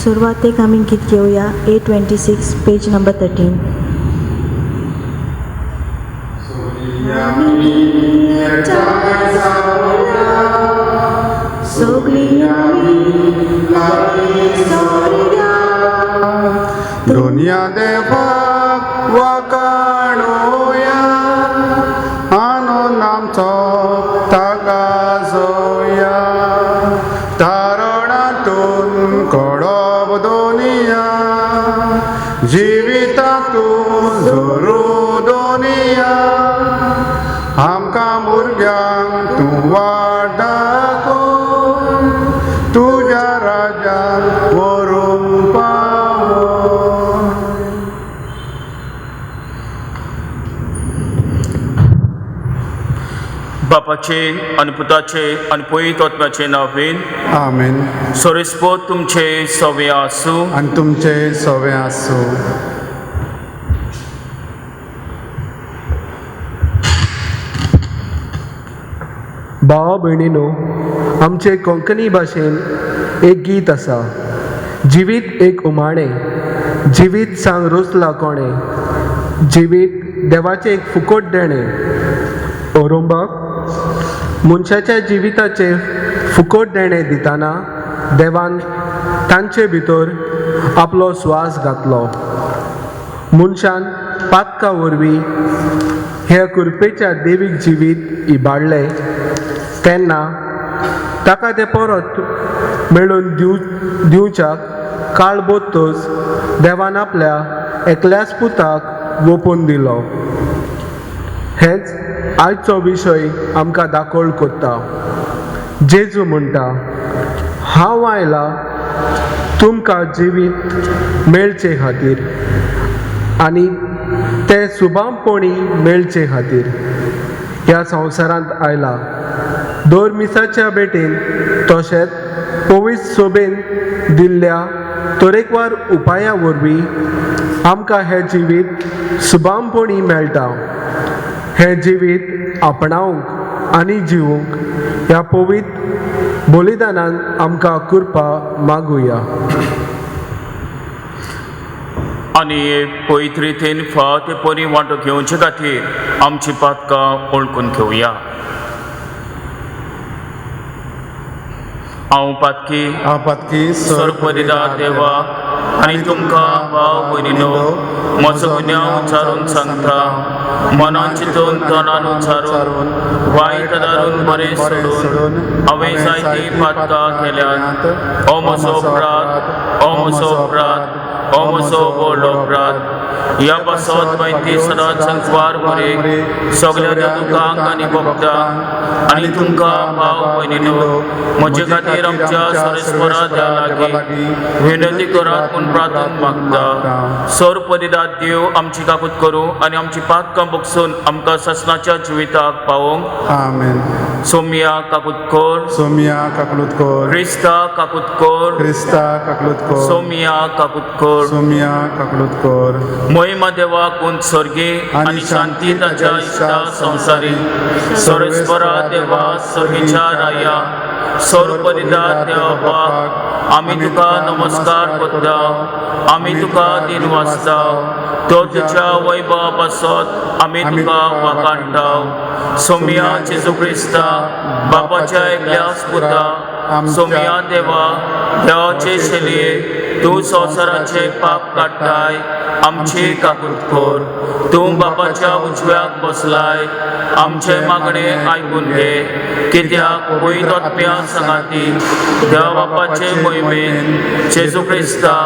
सुरवातेक आमी गीत घेवया A26 पेज नंबर 13. दुनिया देवाक वकाणुया आनंद आमचो ताका जोया तारणातून कडप दोनिया जिवितातून जोरू दोनिया आमकां भुरग्यांक तूं वाडकून तुज्या राज्यान व्हरूंक पावो. बापाचे आनी पुताचे आनी पवित्र आत्म्याचे नांवेन आमेन. सोरेस्पोत तुमचे सवे आसूं आनी तुमचे सवे आसूं. भावा भयणीनो, आमचे कोंकणी भाशेन एक गीत आसा. जिवीत एक उमाणें, जिवीत सांग रुसला कोणें, जिवीत देवाचें एक फुकट देणें. औरोंबाक मनशाच्या जिविताचे फुकट देणें दितना देवान तांचे भितर आपलो स्वास घातलो. मनशान पातका वरवीं ह्या कृपेच्या देवीक जिवीत इबाडलें तेन्ना ताका तें परत मेळून दिवच्याक काळ बोत्तोच देवान आपल्या एकल्याच पुताक ओपून दिलो. हेच आयचो विशय आमकां दाखोळ कोत्ता. जेजू म्हणटा, हांव आयला तुमकां जिवीत मेळचे खातीर आनी ते सुबामपणी मेळचे खातीर. ह्या संवसारांत आयला दर मिसाच्या भेटेन तशेंच पवित्र सोबेन दिल्ल्या तरेकवार उपाया वरवीं आमकां हें जिवीत सुबामपणी मेळटा. हें जिवीत आपणावंक आनी जिवूंक ह्या पवित्र बलिदानान आमकां कृपा मागुया. आनी पवित्र रितीन फावो ते परी वांटो घेवचे खातीर आमची पातकां ओळखून घेवया. हांव पातकी सर्वपरिदार देवा आनी तुमकां भाव भयणीनो म्हजो गुन्यांव उच्चारून सांगता. मनान चिंतून तोंडान उच्चारून वायट दारून बरें सोडून हांवें जायतीं पातकां केल्यात. हो म्हजो अपराध, हो म्हजो अपराध, हो म्हजो व्हडलो अपराध. ह्या पासत माहिती सदांच संकवार बरे सगळ्या दुखांक आनी भक्तांक आनी तुमकां भाव भयणीनो म्हजे खातीर आमच्या सोरेस्परा देवा लागीं विनंती करात म्हूण प्रार्थना मागता. सर्वपरिदार देव आमची काकूत करूं आनी आमची पातकां बगसून आमकां ससनाच्या जिविताक पावोवंक. आमेन. सोमिया काकूत कर, सोमिया काकलूत कर, क्रिस्ता काकूत कर, क्रिस्ता काकलूत कर, सोमिया काकूत कर. सोमिया काकलूत कर. महिमा देवा कोण स्वर्गी आनी शांती ताच्या इश्टा संवसारी. सोरेस्परा देवा सर्गीच्या राया सर्वपरिदार देवाक आमी तुका नमस्कार करता. आमी तुका दिन वाचता. तो तुज्या वैभवा पासत आमी तुका वाखाणटा. सोमिया जेजू क्रिस्ता बापाच्या एकल्याच पुता. सोमिया देवा देवाचे शेलये तूं संवसाराचे पाप काडटाय आमची काकूत कर. तूं बापाच्या उजव्याक बसलाय आमचे मागणे आयकून घे. कित्याक पवित्र आत्म्या सांगाती देवा बापाचे मोहिमेन जेजू क्रिस्ता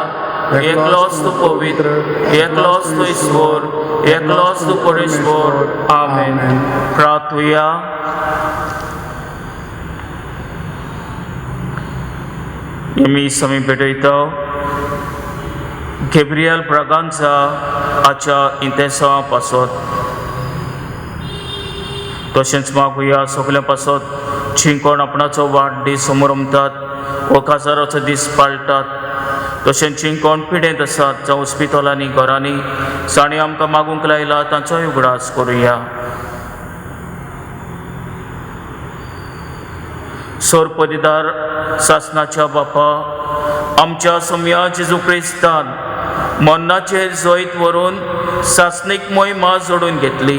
एकलोच तूं पवित्र, एकलोच तूं ईश्वर, एकलोच तूं परेश्वर. आमेन. प्रार्थुया. मी समी भेटयता गेब्रियल ब्रागांझा हाच्या इंतेसां पासत. तशेंच मागुया सगळ्या पासत चिंकोण आपणाचो वाडदीस समोर रमतात व काजाराचो दीस पाळटात. तशेंच चिंकोण पिडेंत आसात जावं हॉस्पिटलांनी घरांनी तांणी आमकां मागूंक लायला तांचोय उगडास करुया. सर्वपरिदार सासनाच्या बापा आमच्या सम्या जेजू क्रिस्तान मन्नाचेर जैत व्हरून सासणीक मोहिमा जोडून घेतली.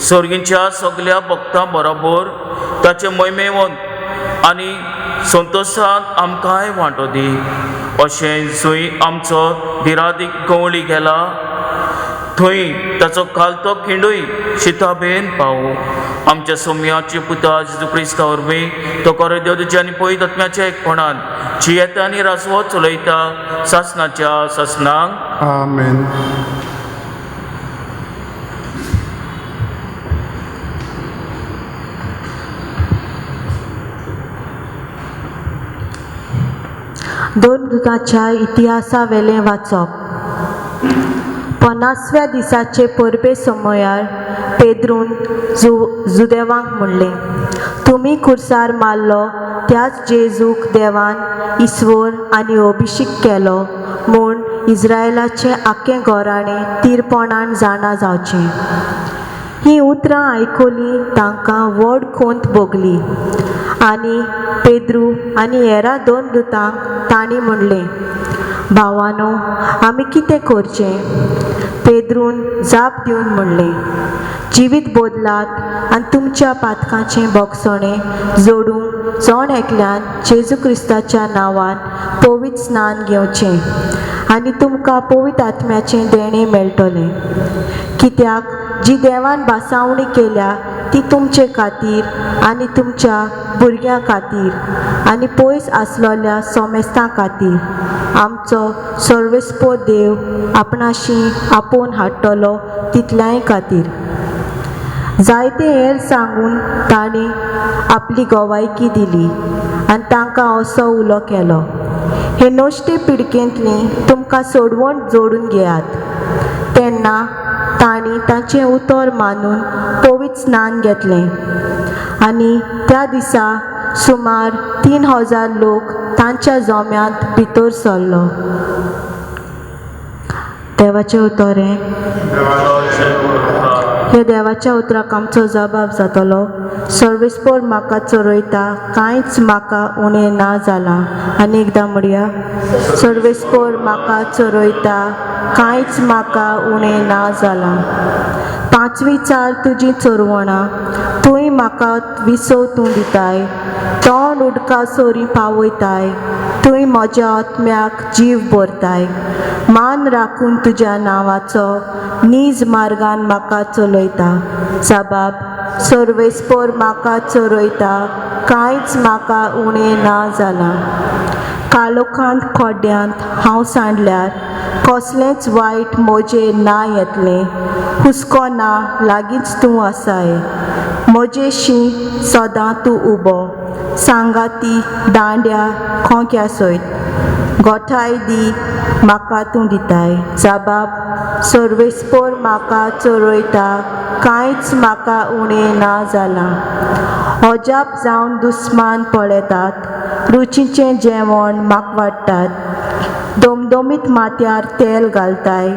सर्गींच्या सगळ्या भक्तां बरोबर ताचे मोहिमेवन आनी संतोशांत आमकांय वांटो दी. अशें जंय आमचो धिरादीक गवळी गेला थंय ताचो खालतो खिंडूय शिताबेन पावूं. आमच्या सोम्याचे पुता जेजू क्रिस्ता वरवीं तो कर देव तुज्या आनी पवित्र आत्म्याच्या एकपणान जी येता आनी रासवो चलयता सासणाच्या सासणांक. आमेन. दोन दुतांच्या इतिहासा वेलें वाचप. 50व्या दिसाचे परबे समयार पेद्रून जुदेवांक म्हणलें, तुमी खुर्सार मारलो त्याच जेजूक देवान इस्वोर आनी अभिषेक केलो म्हूण इस्रायलाचें आख्खें घराणें तिरपणान जाणा जावचें. हीं उतरां आयकली तांकां व्हड खोंत भोगली. आनी पेद्रू आनी हेरा दोन दुतांक तांणी म्हणलें, भावांनो, आमी कितें करचें? पेद्रून जाप दिवन म्हणलें, जिवीत बोदलात आनी तुमच्या पातकांचें बोगसणें जोडूंक जोण एकल्यान जेजू क्रिस्ताच्या नांवान पवित्र स्नान घेवचें आनी तुमकां पवित्र आत्म्याचें देणें मेळटलें. कित्याक जी देवान बासावणी केल्या ती तुमचे खातीर आनी तुमच्या भुरग्यां खातीर आनी पयस आसलोल्या सोमेस्तां खातीर आमचो सर्वेस्पोर देव आपणाशी आपोवन हाडटलो तितल्याय खातीर. जायते हेर सांगून ताणें आपली गोवायकी दिली आनी तांकां असो उलो केलो, हे नोश्टे पिडकेंतलीं तुमकां सोडवण जोडून घेयात. तेन्ना तांणी तांचें उतर मानून पवित्र स्नान घेतलें आनी त्या दिसा सुमार 3000 लोक तांच्या जोम्यांत भितर सरलो. देवाचें उतरें. हे देवाच्या उतराक आमचो जबाब जातलो, सर्वेस्पोर म्हाका चरयता कांयच म्हाका उणें ना जालां. आनी एकदां म्हणया, सर्वेस्पोर म्हाका चरयता कांयच म्हाका उणें ना जालां. 5वी चार तुजी चोरवणां तुंय म्हाका विसवतूं दिताय, तोंड उदका सोरी पावयताय, तुंय म्हज्या आत्म्याक जीव भरताय. मान राखून तुज्या नांवाचो नीज मार्गान म्हाका चलयता. जबाब, सर्वेस्पोर म्हाका चरयता कांयच म्हाका उणें ना जालां. कालोखांत खोड्यांत हांव सांडल्यार कसलेंच वायट म्हजेर ना येतलें. हुस्को ना, लागींच तूं आसाय. म्हजेशी सदां तूं उबो. सांगाती दांड्या खोंक्या सयत गोठाय दी म्हाका तूं दिताय. जबाब, सर्वेस्पोर म्हाका चरयता कांयच म्हाका उणें ना जालां. अजाप जावन दुस्मान पळयतात, रुचीचें जेवण म्हाका वाडटात. दोमदोमीत माथ्यार तेल घालताय,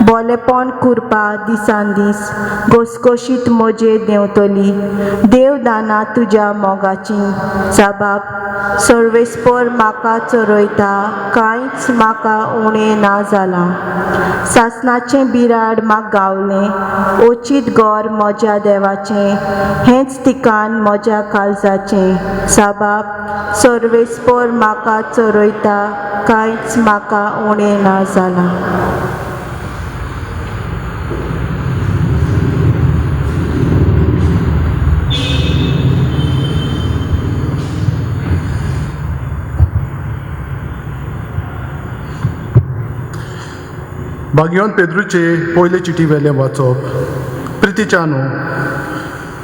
बोलेपण कुरपा दिसान दीस घसघशीत म्हजेर देंवतली. देव दाना तुज्या मोगाचीं. जबाब, सर्वेस्पोर म्हाका चरयता कांयच म्हाका उणें ना जालां. सासणाचें बिराड म्हाका गावलें, ओचीत गोर म्हज्या देवाचें, हेंच ठिकाण म्हज्या काळजाचें. जबाब, सर्वेस्पोर म्हाका चरयता कांयच म्हाका उणें ना जालां. भाग्यवान पेद्रूचे पयले चिटी वेलें वाचप. प्रितीच्यानू,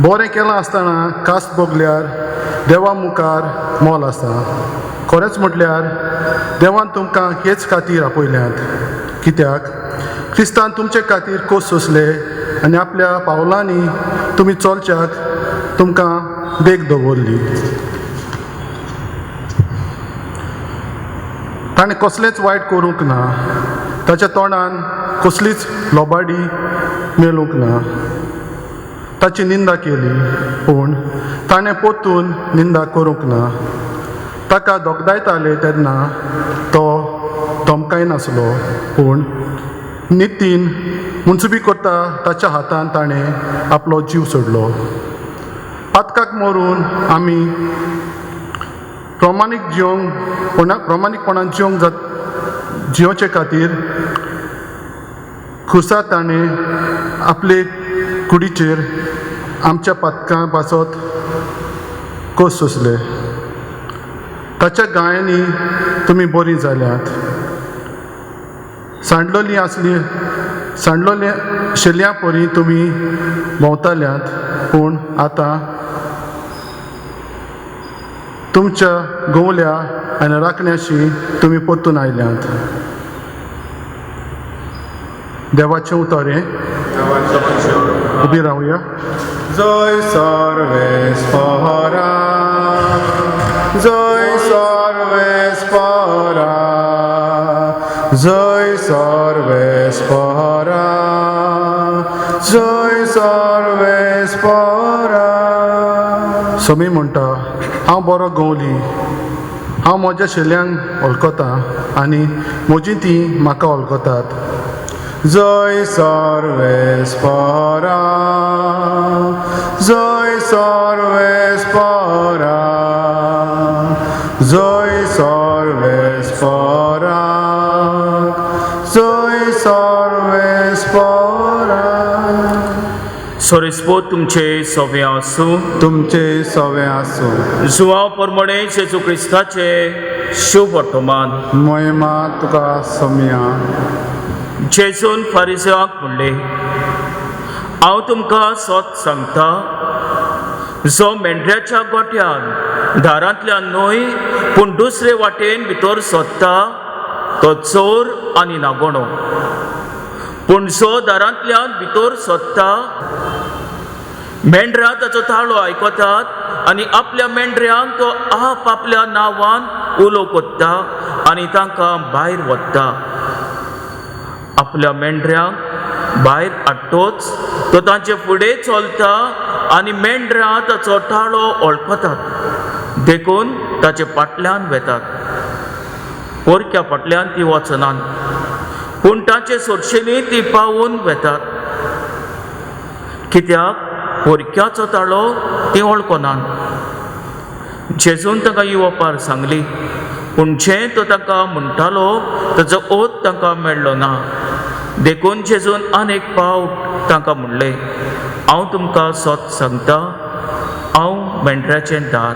बरें केलां आसतना कास्त भोगल्यार देवा मुखार मोल आसा. खरेंच म्हटल्यार देवान तुमकां हेच खातीर आपयल्यात. कित्याक क्रिस्तान तुमचे खातीर कोस सोंसले आनी आपल्या पावलांनी तुमी चलच्याक तुमकां देख दवरली. ताणें कसलेंच वायट करूंक ना. ताच्या तोंडान कसलीच लोबाडी मेळूंक ना. ताची निंदा केली पूण ताणें पोतून निंदा करूंक ना. ताका दोगदायताले तेन्ना तो धमकाय नासलो, पूण नितीन मुनसुबी करता ताच्या हातान ताणें आपलो जीव सोडलो. पातकाक मरून आमी प्रामाणीकपणान जिवचे खातीर खुसा ताणें आपले कुडीचेर आमच्या पातकां पासत कोस सोंसले. ताच्या गायांनी तुमी बरीं जाल्यात. सांडलोली शेल्या परी तुमी भोंवताल्यात, पूण आतां तुमच्या गोवल्या आनी राखण्याशी तुमी परतून आयल्यात. देवाचें उतोरें. उबी रावया. जय सर्वेस्परा, जय सर्वेस्परा, जय सर्वेस्परा, जय सर्वेस्परा. समी म्हणटा, हांव बरो गवली, हांव म्हज्या शेल्यांक वळखतां आनी म्हजीं तीं म्हाका वळखतात. जय सर्वेस्परा, जय सर्वेस्परा, जय सर्वेस्परा, जय सर्वेस्परा. सोरेस्पो तुमचे सवे आसूं. तुमचे सवे आसूं. जुवांव परमणे जेजू क्रिस्ताचे शुभ वर्तमान. महिमा तुका सम्या. जेजून फारिसांक म्हणले, हांव तुमकां सत सांगता, जो मेंढऱ्याच्या गोठ्यान दारांतल्यान न्हय पूण दुसरे वाटेन भितर सोदता तो चोर आनी नागोणो. पूण जो दारांतल्यान भितर सोदता, मेंढरां ताचो ताळो आयकतात आनी आपल्या मेंढऱ्यांक तो आपल्या नांवान उलो कोत्ता आनी तांकां भायर व्हरता. आपल्या मेंढऱ्यांक भायर हाडटोच तो तांचे फुडें चलता आनी मेंढरां ताचो ताळो वळखतात, देखून ताचे फाटल्यान वेतात. पोरक्या फाटल्यान ती वचनात, पूण ताचे सोडशेली ती पावून वेतात, कित्याक पोरक्याचो ताळो ती वळखनात. जेजून तांकां येवपार सांगली, पूण जें तो तांकां म्हणटालो ताचो ओत तांकां मेळ्ळो ना. देखून जेजून आनीक फावट तांकां म्हणलें, हांव तुमकां सत सांगता, हांव मेंढऱ्याचें दार.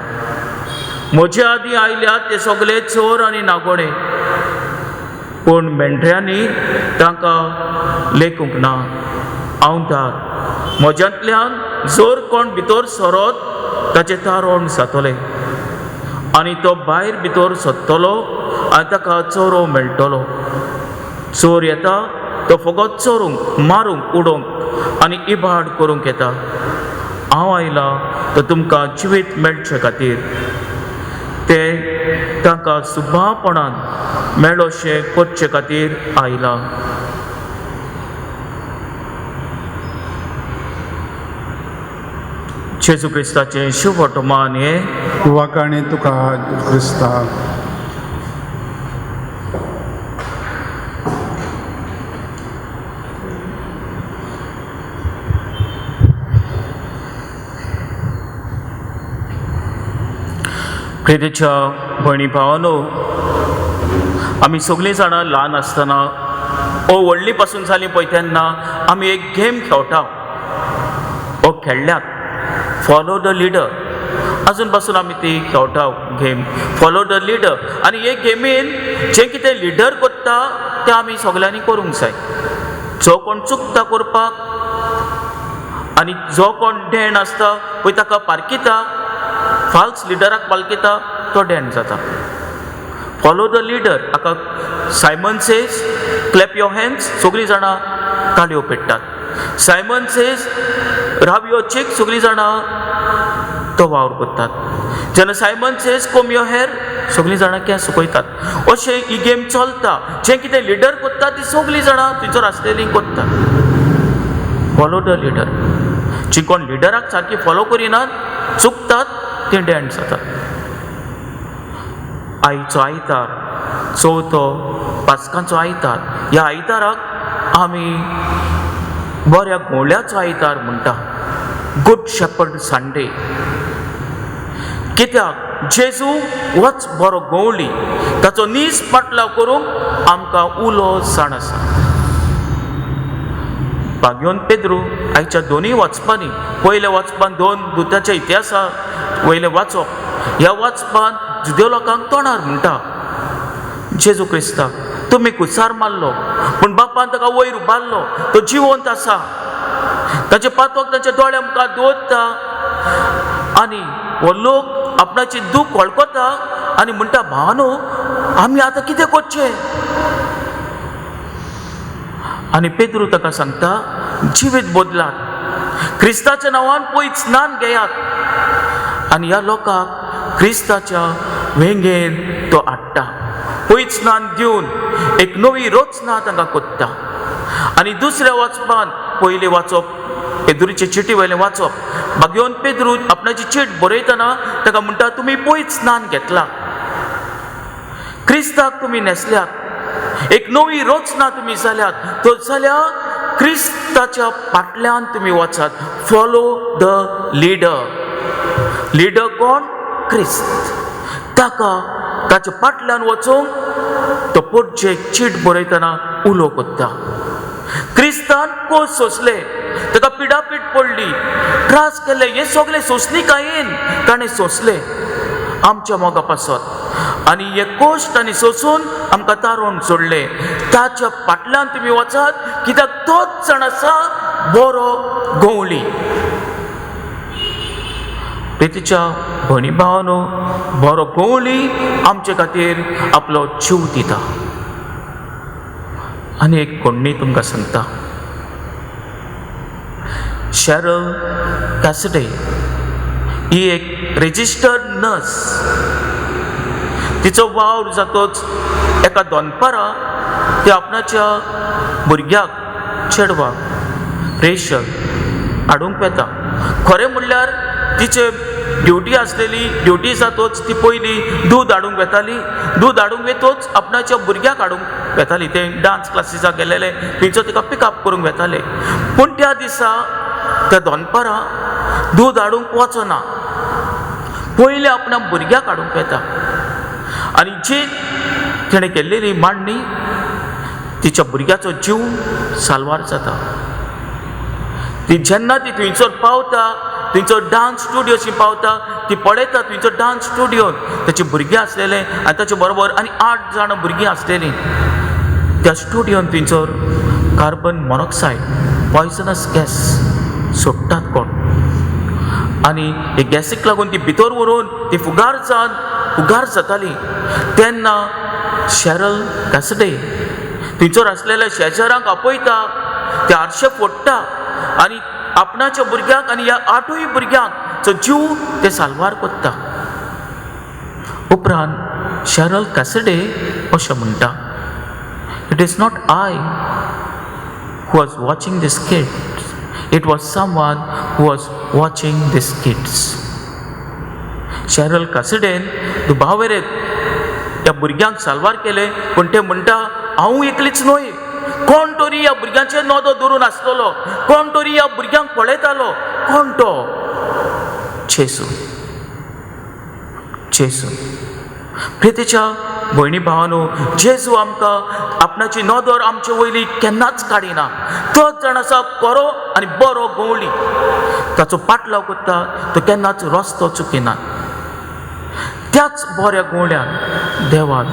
म्हजे आदीं आयल्यात ते सगळे चोर आनी नागोणे, पूण मेंढऱ्यांनी तांकां लेखूंक ना. हांव दार. म्हज्यांतल्यान जर कोण भितर सरत ताचें तारण जातलें आनी तो भायर भितर सोदतलो आनी ताका चोरो मेळटलो. चोर येता तो फकत चोरूंक, मारूंक, उडोवंक आनी इबाड करूंक येता. हांव आयला तो तुमकां जिवीत मेळचे खातीर. ते तांकां सुभापणान मेळोशें करचे खातीर आयला. जेजू क्रिस्ताचें शुभ वर्तमान हें. वाकाणी तुका क्रिस्ता. प्रितेच्या भयणी भावांनो, आमी सगळीं जाणां ल्हान आसतना व्हडली पासून जालीं पळय तेन्ना आमी एक गेम खेळटा. खेळ्ळ्यात फॉलो द लिडर. अजून पासून आमी ती खेळटा गेम फॉलो द लिडर. आनी हे गेमीन जें कितें लिडर करता तें आमी सगळ्यांनी करूंक जाय. जो कोण चुकता करपाक आनी जो कोण डेण आसता पळय ताका पारकिता, फाल्स लिडराक पालकिता, तो डेण जाता. फॉलो द लिडर हाका Simon says clap your hands, सगळीं जाणां ताळयो पेट्टात. Simon says rub your cheek, सगळीं जाणां तो वावर करतात. जेन्ना Simon says comb your hair, सगळीं जाणां केंस सुकयतात. अशें ही गेम चलता. जें कितें लिडर करता ती सगळीं जाणां थंयसर आसलेलीं करतात. Follow the leader. जी कोण लिडराक सारकी फॉलो करिनात, चुकतात, ती डेण जातात. आयचो आयतार, चवथो पास्कांचो आयतार. ह्या आयताराक आमी बऱ्या गोंवल्याचो आयतार म्हणटा, गूड शेपर्ड संडे. कित्याक जेजू होच बरो गोंवली, ताचो नीस पाटलाव करूंक आमकां उलो सण आसा. भाग्योन पेद्रू आयच्या दोनूय वचपांनी, पयल्या वचपान 2 दुताच्या इतिहासा वयले वाचप, ह्या वचपान जुदेव लोकांक तोंडार म्हणटा जेजू क्रिस्ताक, तुमी कुसार मारलो पूण बापान ताका वयर उबारलो, तो जिवंत आसा. ताचे पातोक ताच्या दोळ्या मुखार दवरता आनी हो लोक आपणाची दूख वळखता आनी म्हणटा, भावानो आमी आतां कितें करचें? आनी पेद्रू ताका सांगता, जिवीत बदलात, क्रिस्ताच्या नांवान पयत स्नान घेयात. आनी ह्या लोकांक क्रिस्ताच्या वेंगेन तो हाडटा. पयत स्नान दिवन एक नवी रचना तांकां कोत्ता. आनी दुसऱ्या वचपान पयलें वाचप, पेद्रूचे चिटी वयलें वाचप, भाग्योन पेद्रू आपणाची चीट बरयतना ताका म्हणटा, तुमी पयत स्नान घेतला, क्रिस्ताक तुमी नेसल्यात, एक नवी रचना तुमी जाल्यात, तो जाल्यार क्रिस्ताच्या फाटल्यान तुमी वचात. Follow the leader. लिडर कोण? क्रिस्त. ताका ताच्या फाटल्यान वचूंक तो पोटचे चीट बरयतना उलो कोत्ता. क्रिस्तान कोस सोंसले, ताका पिडापीड पडली, त्रास केले, हे सगळे सोंसली कायेन ताणें सोंसले आमच्या मोगा पासत. आनी हे कोश्ट आनी सोंसून आमकां तारोवन सोडले. ताच्या फाटल्यान तुमी वचात, कित्याक तोच जाण आसा बरो गोंवली. प्रितीच्या भणी भावानो, बरो गोंवली आमचे खातीर आपलो जीव दिता. आनी एक कोण्णी तुमकां सांगता, शॅरल कॅसिडी ही एक रेजिस्टर्ड नर्स. तिचो वावर जातोच एका दोनपारा ती आपणाच्या भुरग्याक, चेडवाक रेशल हाडूंक येता. खरें म्हणल्यार तिचे ड्युटी आसलेली, ड्युटी जातोच ती पयली दूद हाडूंक येताली. दूद हाडूंक येतोच आपणाच्या भुरग्याक हाडूंक येताली. ते डान्स क्लासीसाक गेलेले, थंयचो तिका पिकअप करूंक येताले. पूण त्या दिसा त्या दोनपारा दूद हाडूंक वचना, पयले आपणा भुरग्याक हाडूंक येता. आनी जी तिणें केल्लेली मांडणी, तिच्या भुरग्याचो जीव साल्वार जाता. ती जेन्ना ती थंयसर पावता, थंयचो डान्स स्टुडियोशी पावता, ती पळयता थंयचो डान्स स्टुडियोन ताची भुरगीं आसलेले आनी ताचे बरोबर आनी 8 जाणां भुरगीं आसलेलीं. त्या स्टुडियोन थंयसर कार्बन मोनॉक्सायड, पॉयझनस गॅस सोडटात कोण. आनी हे गॅसीक लागून ती भितर व्हरून ती फुगार जाताली. तेन्ना शॅरल कॅसिडी थंयसर आसलेल्या शेजाऱ्यांक आपयता, ते आरशे फोडटा आनी आपणाच्या भुरग्यांक आनी ह्या 8 भुरग्यांचो जीव ते साल्वार कोत्ता. उपरांत शॅरल कॅसिडी अशें म्हणटा, it is not I who was watching these kids, it was someone who was watching these kids. Sheryl कॅसिडीन दुबावेरेत ह्या भुरग्यांक साल्वार केले, पूण ते म्हणटा, हांव एकलीच न्हय, कोण तरी ह्या भुरग्यांचेर नदो धरून आसलेलो, कोण तरी ह्या भुरग्यांक पळयतालो. कोण तो? जेजू. जेजू. प्रितीच्या भयणी भावानो, जेजू आमकां आपणाची नदर आमचे वयली केन्नाच काडिना. तोच जाण आसा खरो आनी बरो गोंवली. ताचो पाटलाव करता, तो केन्नाच रस्तो चुकिना. त्याच बऱ्या गोंवल्यान देवान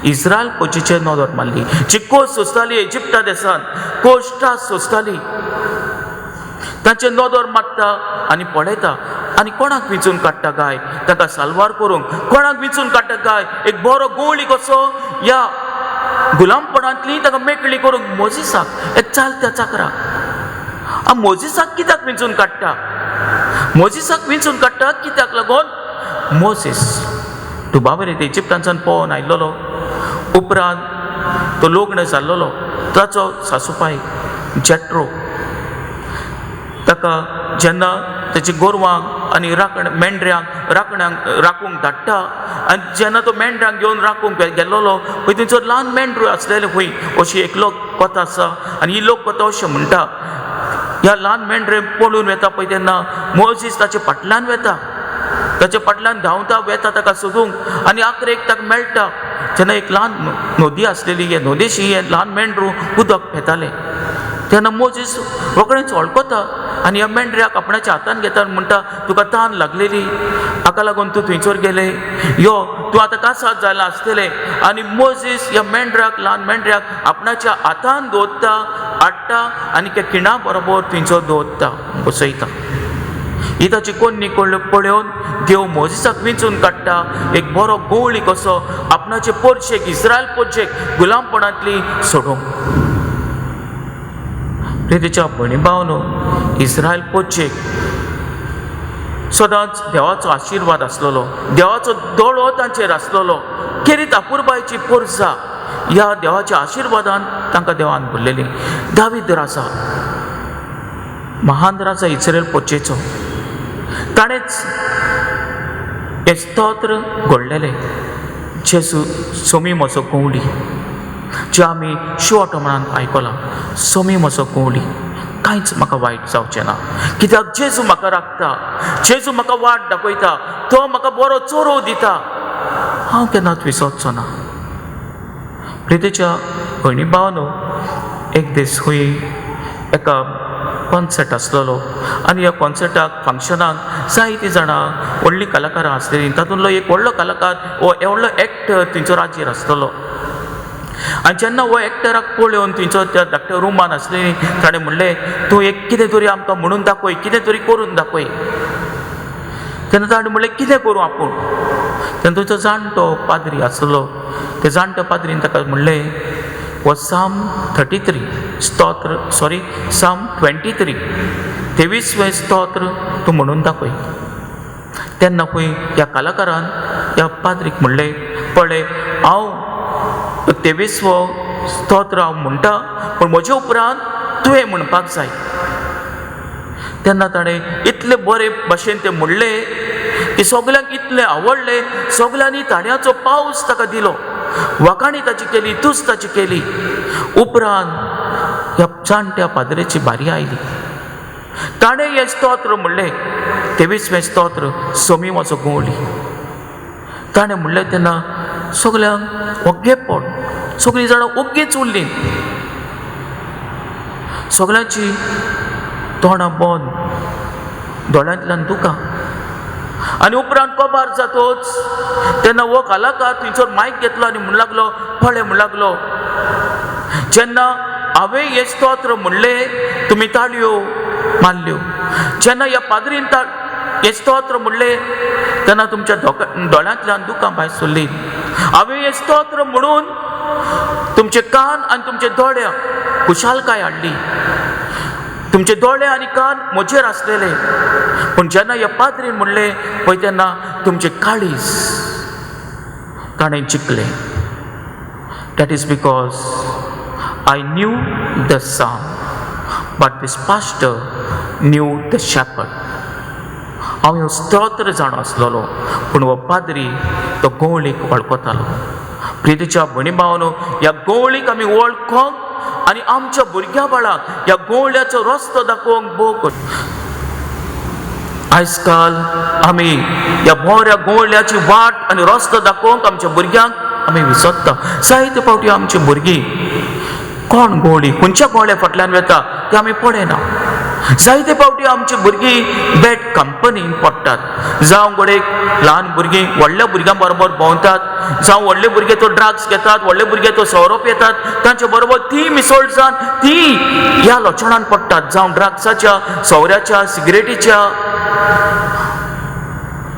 इस्रायल कोचीचेर नदर मारली. जी कोस सोंसताली इजिप्टा देशांत, कोश्टां सोंसताली, तांचे नदर मारता आनी पळयता. आनी कोणाक विचून काडटा काय? ताका साल्वार करूंक. कोणाक विचून काडटा काय? एक बरो गोंवली कसो ह्या गुलामपणांतली ताका मेकळी करूंक मोजिसाक, एक चालत्या चाकराक. मोजिसाक कित्याक विचून काडटा? मोजिसाक विचून काडटा कित्याक लागून? मोसीस दुबावेरेत इजिप्टांच्यान पळोवन आयिल्लो, उपरांत तो लग्न जाल्लो, ताचो सासूपाय जेट्रो ताका जेन्ना ताची गोरवांक आनी मेंढऱ्यांक राखूंक धाडटा, आनी जेन्ना तो मेंढरांक घेवन राखूंक गेल्लो पळय थंयसर ल्हान मेंढरूय आसलेले खंय अशी एक लोक कथा आसा आनी ही लोक कथा अशें म्हणटा ह्या ल्हान मेंढरे पळून वेता पळय तेन्ना मोजीस ताचे फाटल्यान वेता ताच्या फाटल्यान धांवता वेता ताका सोदूंक आनी आखरेक ताका मेळटा जेन्ना एक ल्हान नदी आसलेली हे नदेशी हे ल्हान मेंढरू उदक पेताले तेन्ना मोजीस रोखडेंच वळखता आनी ह्या मेंढऱ्याक आपणाच्या हातान घेता आनी म्हणटा तुका तान लागलेली हाका लागून तूं थंयसर गेले यो तूं आतां कासात जाला आसतलें आनी मोजीस ह्या मेंढऱ्याक ल्हान मेंढऱ्याक आपणाच्या हातान दवरता हाडटा आनी त्या खिणा बरोबर थंयसर दवरता बसयता ही ताची कोन्नी पळोवन देव मोजिसाक विंचून काडटा एक बरो गवळी कसो आपणाचे पोरशेक इस्रायल पोरशेक गुलामपणांतली सोडूंक प्रितीच्या भणी भावनो इस्रायल पोरशेक सदांच देवाचो आशिर्वाद आसलेलो देवाचो दोळो तांचेर आसलेलो खेरीत अपुरबायची पोरसां ह्या देवाच्या आशिर्वादान तांकां देवान भरलेली दावीद राजा महान राजा इस्रायल पोरशेचो ताणेंच हे स्तोत्र घडलेले जेजू सोमी म्हजो गवळी जे आमी शिवोटो म्हणून आयकलां सोमी म्हजो गवळी कांयच म्हाका वायट जावचें ना कित्याक जेजू म्हाका राखता जेजू म्हाका वाट दाखयता तो म्हाका बरो चोरो दिता हांव केन्नाच विसरचो ना प्रितीच्या भयणी भावनो एक दीस खंय एका कॉन्सर्ट आसलेलो आनी ह्या कॉन्सर्टाक फंक्शनाक जायतीं जाणां व्हडलीं कलाकारां आसलेलीं तातूंतलो एक व्हडलो कलाकार वो व्हडलो एक्टर थंयचो राजेर आसलेलो आनी जेन्ना हो एक्टराक पळोवन थंयचो त्या धाकट्या रुमान आसलेली ताणें म्हणलें तूं एक कितें तरी आमकां म्हणून दाखय कितें तरी करून दाखय तेन्ना ताणें म्हणलें कितें करूं आपूण तेन्ना थंयचो जाणटो पाद्री आसलो त्या जाणट्या पाद्रीन ताका म्हणलें वो साम 33 स्तोत्र साम 23वें स्तोत्र तूं म्हणून दाखय तेन्ना पळय ह्या कलाकारान ह्या पाद्रीक म्हणलें पळय हांव 23वो स्तोत्र हांव म्हणटा पूण म्हजे उपरांत तुवें म्हणपाक जाय तेन्ना ताणें इतले बरे भाशेन तें म्हणलें की सगल्यांक इतलें आवडलें सगल्यांनी ताणयाचो पावस ताका दिलो वखाणी ताची केली तुस ताची केली उपरांत ह्या जाणट्या पाद्रेची बारी आयली ताणें हें स्तोत्र म्हणलें 23वें स्तोत्र सोमी म्हजो गवळी ताणें म्हणलें तेन्ना सगल्यांक ओग्गेपण सगळीं जाणां ओग्गीच उरलीं सगल्यांची तोंडां बंद दोळ्यांतल्यान दुकां आनी उपरांत कोबार जातोच तेन्ना हो कलाकार थंयसर मायक घेतलो आनी म्हणू लागलो पळय म्हणू लागलो जेन्ना हांवें हें स्तोत्र म्हणलें तुमी ताळयो मारल्यो जेन्ना ह्या पाद्रीन हें स्तोत्र म्हणलें तेन्ना तुमच्या दोळ्यांतल्यान दुकां भायर सरलीं हांवें हें स्तोत्र म्हणून तुमचे कान आनी तुमचे दोळे खुशालकाय हाडली तुमचे दोळे आनी कान म्हजेर आसलेले पूण जेन्ना ह्या पाद्रीन म्हणलें पळय तेन्ना तुमचे काळीज ताणें जिखलें that is because I knew the song but these pastor knew the shepherd हांव ह्यो स्तोत्र जाणो आसलेलो पूण हो पाद्री तो गवळीक वळखतालो प्रितीच्या भणी भावनो ह्या गवळीक आमी वळखोंक आनी आमच्या भुरग्या बाळाक ह्या गवळ्याचो रस्तो दाखोवंक भोव आयज काल आमी ह्या बऱ्या गवळ्याची वाट आनी रस्तो दाखोवंक आमच्या भुरग्यांक आमी विसरता जायते फावटी आमची भुरगीं कोण गवळी खंयच्या गवळ्या फाटल्यान वेता तें आमी पळयना जायते फावटी आमची भुरगीं बॅड कंपनीन पडटात जावं गोडेक ल्हान भुरगीं व्हडल्या भुरग्यां बरोबर भोंवतात जावं व्हडले भुरगे तो ड्रग्स घेतात व्हडले भुरगे तो सोरोप येतात तांचे बरोबर ती मिसळ जावन ती ह्या लक्षणान पडटात जावं ड्रग्साच्या सोवऱ्याच्या सिगरेटीच्या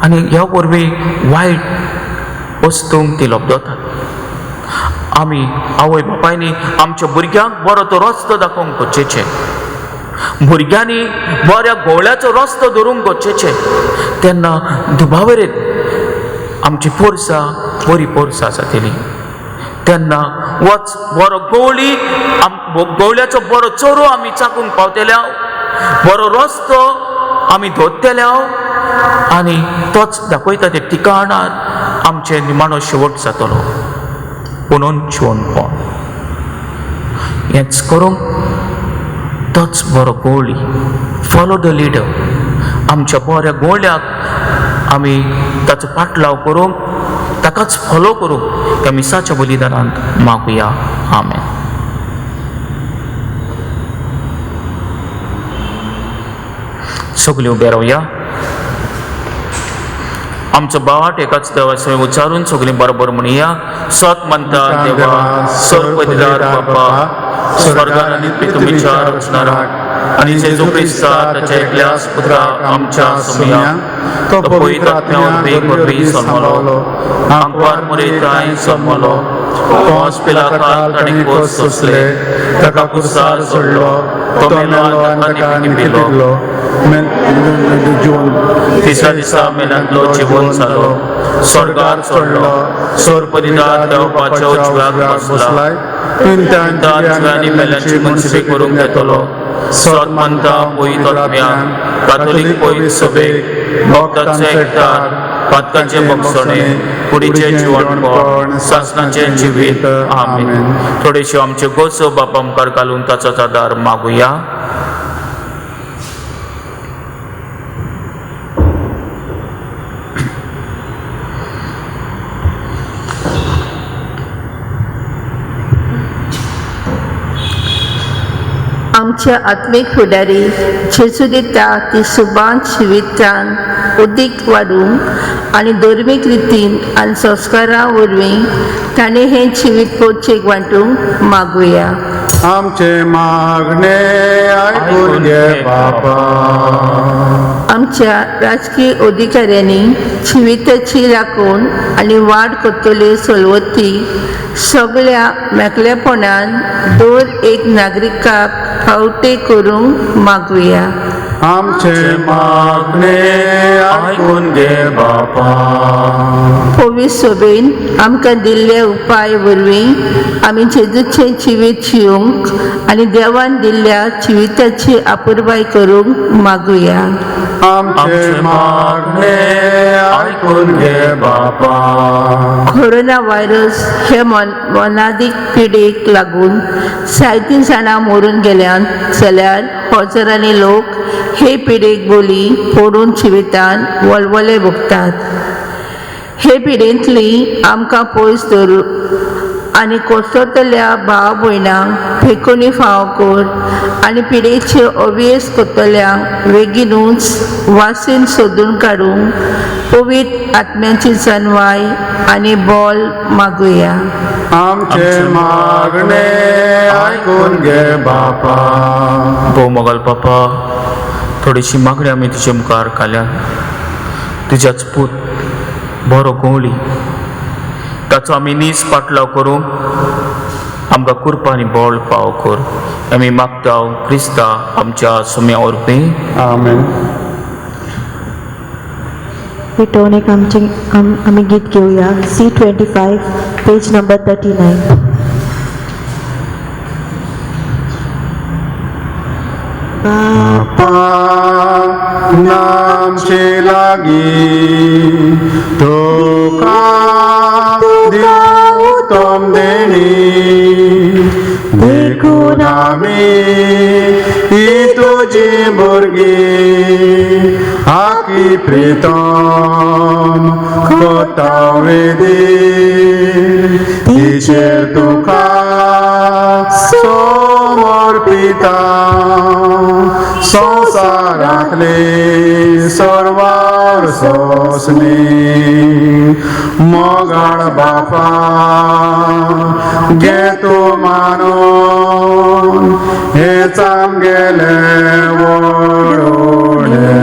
आनी ह्या वरवीं वायट वस्तूंक ती लोबदोतात आमी आवय बापायनी आमच्या भुरग्यांक बरो तो रस्तो दाखोवंक गरजेचें भुरग्यांनी बऱ्या गवळ्याचो रस्तो धरूंक गरजेचें तेन्ना दुबावरेन आमची पोरसां बरी पोरसां जातली तेन्ना वच बरो गवळी गवळ्याचो बरो चोरो आमी चाकूंक पावतल्या बरो रस्तो आमी धरतल्या आनी तोच दाखयता त्या ठिकाणार आमचे निमाणो शेवट जातलो पुनून जिवनपण हेच करूंक तोच बरो गोळी फॉलो द लिडर आमच्या बऱ्या गोळ्याक आमी ताचो पाटलाव करूंक ताकाच फॉलो करूंक आमी मिसाच्या बलिदानांत मागुया आमेन. सगळीं उबे रावया. आमचो बाट एकाच देवाचो उच्चारून सगळीं बरोबर म्हणया. सत म्हणटा देवा सर्वपदिदार बापा स्वर्गान आनी पृथ्वीच्या रचणाराक आनी जेजू क्रिस्ता ताच्या एकल्याच पुत्राक आमच्या समया तो पवित्र आत्म्यान वरवीं जल्मलो आंकवार मरयताय जल्मलो पोंस पिलाताक ताणें कोस सोंसले ताका क्रुसार सोडलो तो मेलो आनी ताका न्हिदिलो तिसऱ्या दिसा मेल्यांतलो जिवंत जालो स्वर्गार चडलो सर्वपदिदार देवपाच्या उजव्याक बसला जिवांनी मेल्यांची मनसुबी करूंक येतलो. सत म्हणटा पवित्र आत्म्यान कातोलीक पवित्र सभेक भक्तांचे एकठार पातकांचे बक्षणे कुडीचे जिवणपण सासणाचे जिवीत आमेन. थोडेश्यो आमचे गोचो बापा मुखार घालून ताचो आदार मागुया. आमच्या आत्मीक फुडारी जेजू दिता ती सुबान जिवितान उदीक वाडूंक आनी धर्मीक रितीन आनी संस्कारां वरवीं ताणें हें जिवीत पोरचेक वांटूंक मागुया. आमचे मागणे आयकून घे बापा. आमच्या राजकीय अधिकाऱ्यांनी जिविताची राखण आनी वाड करतले चलवती सगळ्या मेकळेपणान दर एक नागरिकाक फावटे करूंक मागुया. आमचे मागणे आयकून घे बापा. पवित्र सभेन आमकां दिल्ल्या उपाय वरवीं आमी जेजूचें जिवीत जिवंक आनी देवान दिल्ल्या जिविताची आपुरबाय करूंक मागुया. आमचे मागणे आयकून घे बापा. कोरोना व्हायरस हे मोनादीक पिडेक लागून 37 जाणां मरून गेल्यात जाल्यार हजारांनी लोक हे पिडेक बोली पडून जिवितान वळवले भोगतात. हे पिडेंतली आमकां पयस दवरूं आनी कोसतल्या भाव भयणांक फेकुनी फाव कर आनी पिडेचे अवेस करतल्यांक बेगीनूच वासीन सोदून काडूंक पवित्र आत्म्याची जानवाय आनी बॉल मागुया. आमचे मागणे आयकून घे बापा. भोव मोगाल बापा थोडीशी मागणी आमी तुजे मुखार घाल्या. तुज्याच पूत बरो गवळी ताचो आमी नीस पाटलाव करूं आमकां कृपा आनी बळ पाव कर आमी मागता क्रिस्ता आमच्या सुम्या वरवीं आमेन. विटोनेक आमी गीत घेवया. C25 page number 39. बापा नामचे लागी तुका दिवं तोम देणी देखून आमी ही तुजी भुरगीं आकी प्रितम कोतावेदी तिचेर तुका समर्पिता संसारांतले सर्वार सोसणी मोगाळ बापा घे तूं मानून हेच आमगेले व्हडलेपण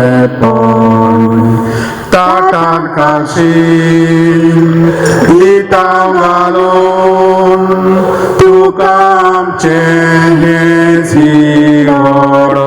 ताटान काशीन दिता घालून तुका आमचे हे जीवडपण.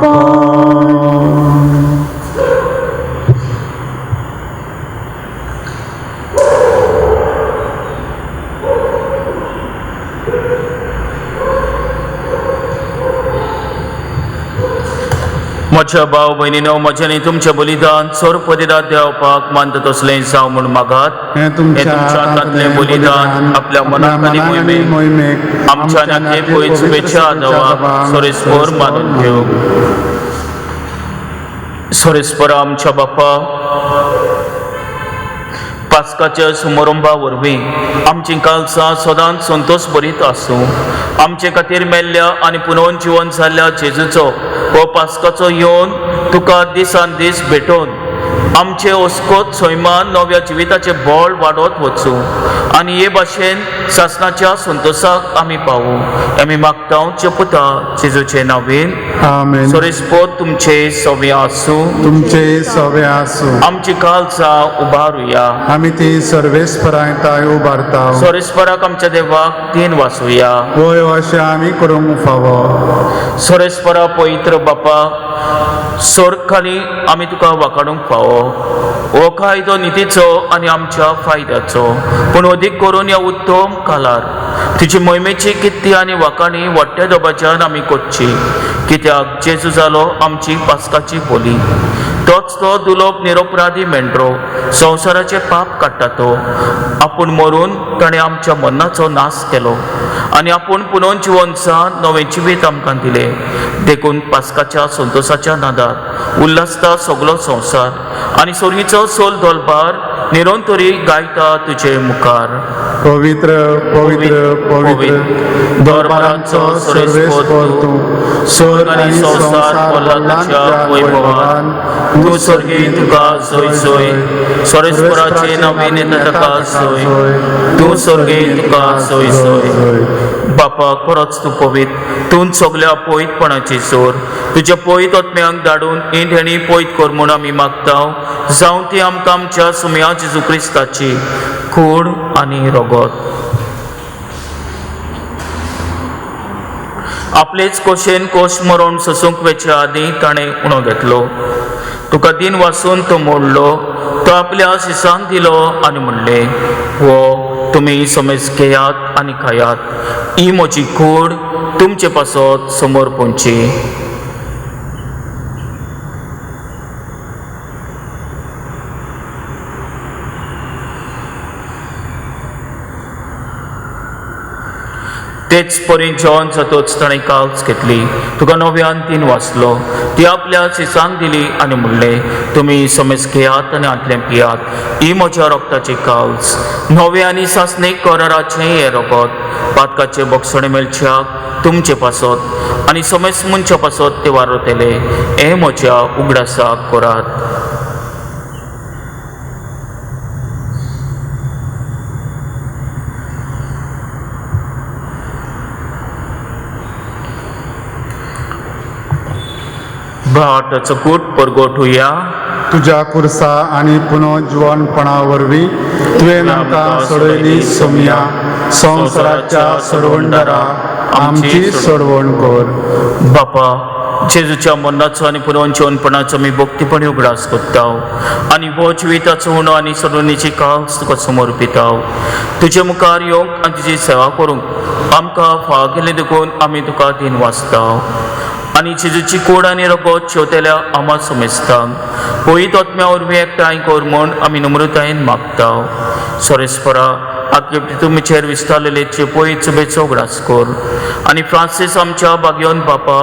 म्हज्या भाव भयणीनो म्हज्यानी तुमचें बलिदान सोरपदिदार देवपाक मानता तसलें जावं म्हूण मागात. हे तुमच्या हातांतलें बलिदान आपल्या मनाक आनी मोहिमेक आमच्या नाते पळय शुभेच्छा आदावा सोरेस्पर मानून घेवं. सोरेस्पर आमच्या बापा, पास्काच्या समारंभा वरवीं आमची काळजां सदांच संतोश भरीत आसूं. आमचे खातीर मेल्ल्या आनी पुनोवन जिवन जाल्ल्या जेजूचो हो पास्काचो येवन तुका दिसान दीस भेटोवन आमचे ओस्कोत सैमान नव्या जिविताचे बळ वाडत वचूं आनी हे भाशेन शासनाच्या संतोशाक आमी पावूं. आमी मागता चपुता जेजूचे नांवेन. आमेन. सोरेस्पर तुमचे सवे आसूं. तुमचे सवे आसूं. आमची काळजां उबारुया. आमी ती सर्वेस्परायताय उबारता. सोरेस्पराक आमच्या देवाक तीन वासुया. वय अशें आमी करूंक फावो. सोरेस्परा पवित्र बापा, सोर खाली आमी तुका वाखाणूंक फावो. हो कायदो नितीचो आनी आमच्या फायद्याचो, पूण अदीक करून ह्या उत्तम कालार तुजी मोहिमेची कित्ती आनी वाखाणी व्हडट्या दबाज्यान आमी कोच्ची, कित्याक जेजू जालो आमची पास्काची बोली. तोच तो दुलोप निरपराधी मेंढरो, संवसाराचे पाप काडटा तो. आपूण मरून ताणें आमच्या मरणाचो नाश केलो आनी आपूण पुनोवन जिवन जावन नवें जिवीत आमकां दिलें. देखून पास्काच्या संतोशाच्या नादार उल्हासता सगळो संवसार आनी सोर्गीचो सोल दोलबार निरंतरी गायता तुजे मुखार. पवित्र पवित्र पवित्र दरबारांचो सर्वेस्पर तूं. स्वर्ग आनी संवसार तुज्या वैभवान. तूं स्वर्गी तुका सोय सोय. सोरेस्पराचे नांवेन येता ताका सोय. तूं स्वर्गी तुका सोय सोय. बापा, खरोच तूं पवित. तूं सगल्या पवितपणाची सोर. तुज्या पवित आत्म्यांक धाडून ही देणी पवित कर म्हूण आमी मागता. जावं ती आमकां आमच्या सुम्या जेजू क्रिस्ताची खूण आनी रगत. आपलेच कोशेन कोश मरोवन सोसूंक वेचे आदीं ताणें उणो घेतलो. तुका दिन वाचून तो मोडलो. तो आपल्या शिसान दिलो आनी म्हणलें, हो तुमी समेज घेयात आनी खायात. ही म्हजी कूड तुमचे पासत समोर पोंची. तेच परी जेवण जातोच ताणें काल्स घेतली. तुका नव्यान तीन वाचलो. ती आपल्या शिसांक दिली आनी म्हणलें, तुमी समेज घेयात आनी आतलें पियात. ही म्हज्या रगताची काल्स, नवे आनी सासणीक कराराचें हें रगत. पातकाचे बक्षणे मेलच्याक तुमचे पासत आनी समेज मनच्या पासत ते वारतले. हें म्हज्या उगडासाक करात. भाटाचो कूट परगोटुया. तुज्या कुर्सा आनी पुनर्जीवनपणा वरवीं तुवें आमकां सोडयली सोम्या. संवसाराच्या सोडवणदारा आमची सोडवण कर. बापा, जेजूच्या मरणाचो आनी पुनर्जीवनपणाचो आमी भक्तीपणी उगडास करता आनी हो जिविताचो उणो आनी सोडवणीची काल्स तुका समोर पिताव. तुजे मुखार येवंक आनी तुजी सेवा करूंक आमकां फाव केलें देखून आमी तुका दिन वाचता आनी जेजूची कूड आनी रगत शेवतेल्या आमा समेजता. पवित आत्म्या वरवीं एकठांय कर म्हूण आमी नम्रतायेन मागता. सोरेस्परा, आख्खे तुमचेर विस्तारलेले पवित सुबेचो उगडास कर आनी फ्रांसीस आमच्या बागयोन बापा,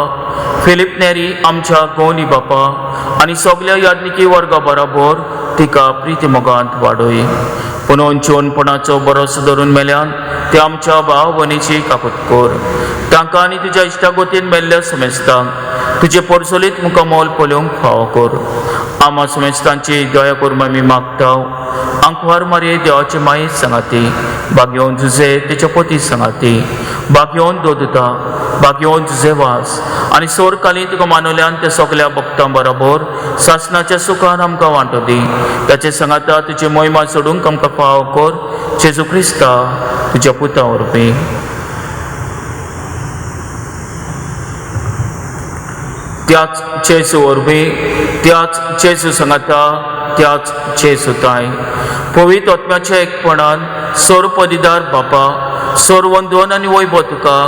फिलीप नेरी आमच्या गौनी बापा आनी सगल्या याज्ञिकी वर्गा बरोबर तिका प्रिती मोगांत वाडय. पुनोवन जिवनपणाचो बरोसो धरून मेल्यान ते आमच्या भाव भयणीची काकूट कर. तांकां आनी तुज्या इश्टागोतीन मेल्ल्या समेस्तांक तुजे परसोलीत मुखामोल पळोवंक फावो कर. आमा समेस्तांची दया करून आमी मागता. आंकवार मारये देवाचे माये सांगाती. बागयोन जुजे तेच्या पोती सांगाती. बागयोन दोदता. बागयोन जुजे वास आनी सोर काली तुका मानवल्यान त्या सगल्या भक्तां बरोबर सासणाच्या सुखान आमकां वांटो दी. ताचे सांगाता तुजी मोहिमा सोडूंक आमकां फाव कर. जेजू क्रिस्ता तुज्या पुता वरवीं. त्याच जेजू वरवीं, त्याच जेजू सांगाता, त्याच जेजू ताय. पवित्र आत्म्याच्या एकपणान सोर पदीदार बापा, सोर वंदन आनी वैभव तुका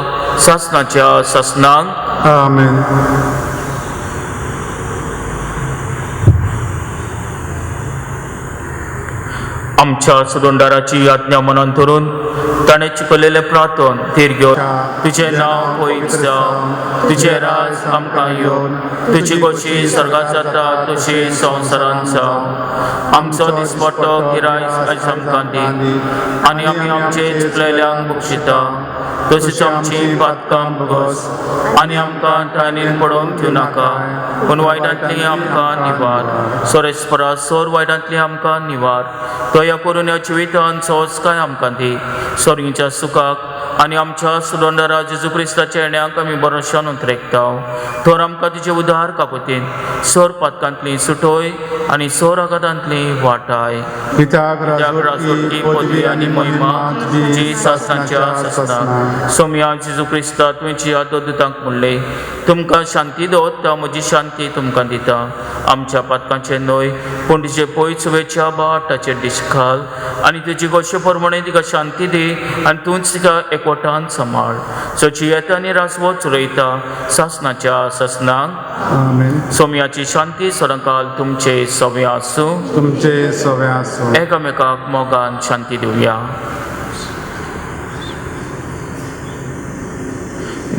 सासणाच्या सासणांक. आमेन. आमच्या सुदोंडाराची आज्ञा मनान धरून ताणें चिकलेले प्रार्थन तीर घेवन तुजें नांव पयस जावं, तुजें राज आमकां येवन, तुजी कशी स्वर्गांत जाता तशी संवसारांत जावं. आमचो दिसपट्टो गिराय आयज आमकां दी, आनी आमी आमचे चिकलेल्यांक बक्षिता तशीच आमची पातकां भोगस, आनी आमकां ताणीन पडोवंक दिवं नाका, पूण वायटांतली आमकां निवार. सोरेस्परा सोर वायटांतली आमकां निवार. दया करून ह्या जिवितांत सोंसकाय आमकां दी, स्वर्गीच्या सुखाक आनी आमच्या सुदोंडारा जेजू क्रिस्ताच्या येण्याक आमी भरोशान उतरेकता. तर आमकां तिचे उदार काकुतीन सोर पातकांतली सुटोय आनी सोर आघातांतली वाटाय. पित्याक राजवटी पदवी आनी महिमा जी सासनाच्या आसता. सोम्या जेजू क्रिस्ता तुमची आदोदूतांक म्हणले, तुमकां शांती दवरता, म्हजी शांती तुमकां दिता. आमच्या पातकांचे न्हय पूण तिचे पयस वेच्या बाटाचेर दिश घाल, आनी तुजी गोश्ये प्रमाणे तिका शांती दी, आनी तूंच तिका एकवटान सांबाळ. सची येता आनी रासवो चुरयता सासनाच्या सासनाक. आमेन. सोम्याची शांती सदांकाल तुमचे सवे आसूं. तुमचे सवे आसूं. एकामेकाक मोगान शांती दिवया.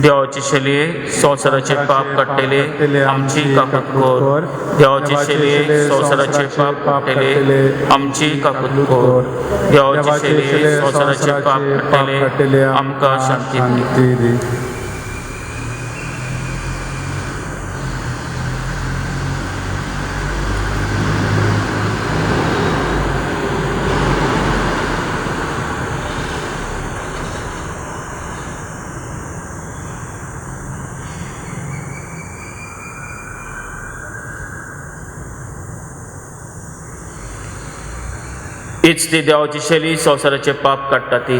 देवाची शेली संवसाराचे पाप काडलेले आमची काकूत कोर. देवाची शेली संवसाराचे पाप काडलेले आमची काकूत कोर. देवाची शेली संवसाराचे पाप काडलेले आमकां शांती दी. हीच ती देवाची शेली संवसाराचे पाप काडटा ती.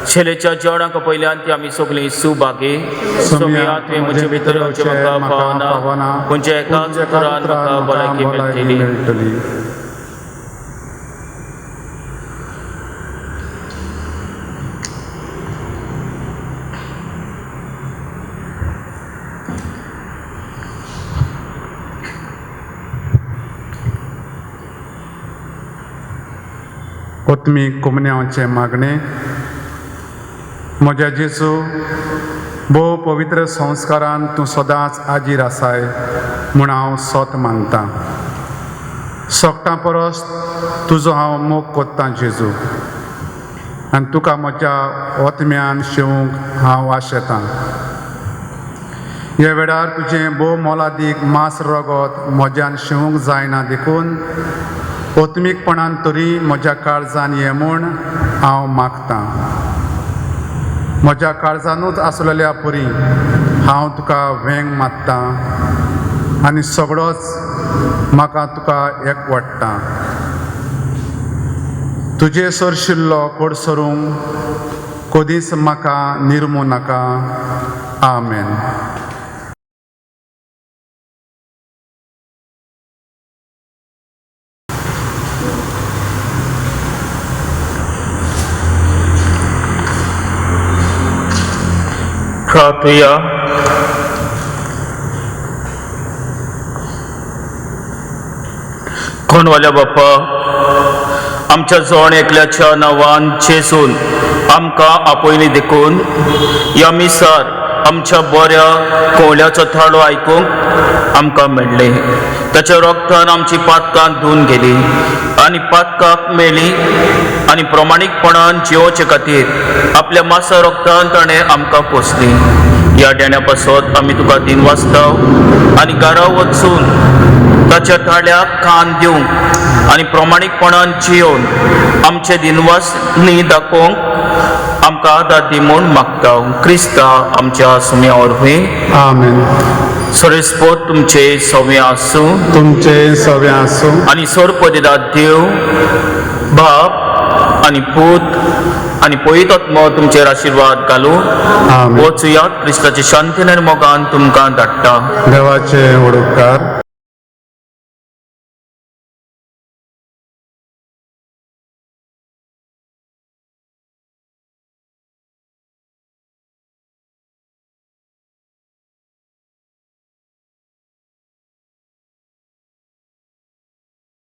शेलेच्या जेवणाक पयल्यान ती आमी सगळीं सुभागी. सोम्या तुवें म्हजे भितर येवचें म्हाका पावना, खंयच्या एकाच उतरान म्हाका भलायकी मेळटली. ओत्मीक कुमन्यांचे मागणे. म्हज्या जेजू, भोव पवित्र संस्कारान तूं सदांच आजीर आसाय म्हूण हांव सोत मानतां. सोगटां परस तुजो हांव मोग कोत्तां जेजू, आनी तुका म्हज्या ओतम्यान शिवूंक हांव आशेतां. ह्या वेळार तुजें भोव मोलादीक मांस रगत म्हज्यान शिवूंक जायना देखून ओत्मीकपणान तरी म्हज्या काळजान ये म्हूण हांव मागतां. म्हज्या काळजानूच आसलेल्या परी हांव तुका वेंग मात्तां, आनी सगळोच म्हाका तुका एकवडटा. तुजे सरशिल्लो कोडसरूंक कधीच म्हाका निर्मू नाका. आमेन. प्रार्थया. कोणवाल्या बाप्पा, आमच्या जोण एकल्याच्या नांवान जेजून आमकां आपयली देखून ह्या मिसार आमच्या बऱ्या कोवल्याचो थाळो आयकूंक आमकां मेळ्ळे. ताच्या रोगतान आमची पातकां धुवन गेली आनी पातकाक मेली, आनी प्रमाणीकपणान जिवोवचे खातीर आपल्या मासा रोगतान ताणें आमकां पोसली. ह्या देण्या पासत आमी तुका दिनवासताव आनी घरा वचून ताच्या थाळ्याक कान दिवंक आनी प्रमाणीकपणान जियोवन आमचे दिनवासनी दाखोवंक आमकां आदार दी म्हूण मागतां. क्रिस्ता आमच्या सुम्या वरवीं. आमेन. सोरेस्पोत तुमचे सवे आसूं. तुमचे सवे आसूं. आनी सोरपदिदा देव बाप आनी पूत आनी पवित्र आत्मा तुमचेर आशिर्वाद घालूं. आमेन. वचुयात क्रिस्ताचे शांतीन आनी मोगान तुमकां धाडटा. देवाचे वडोवकार.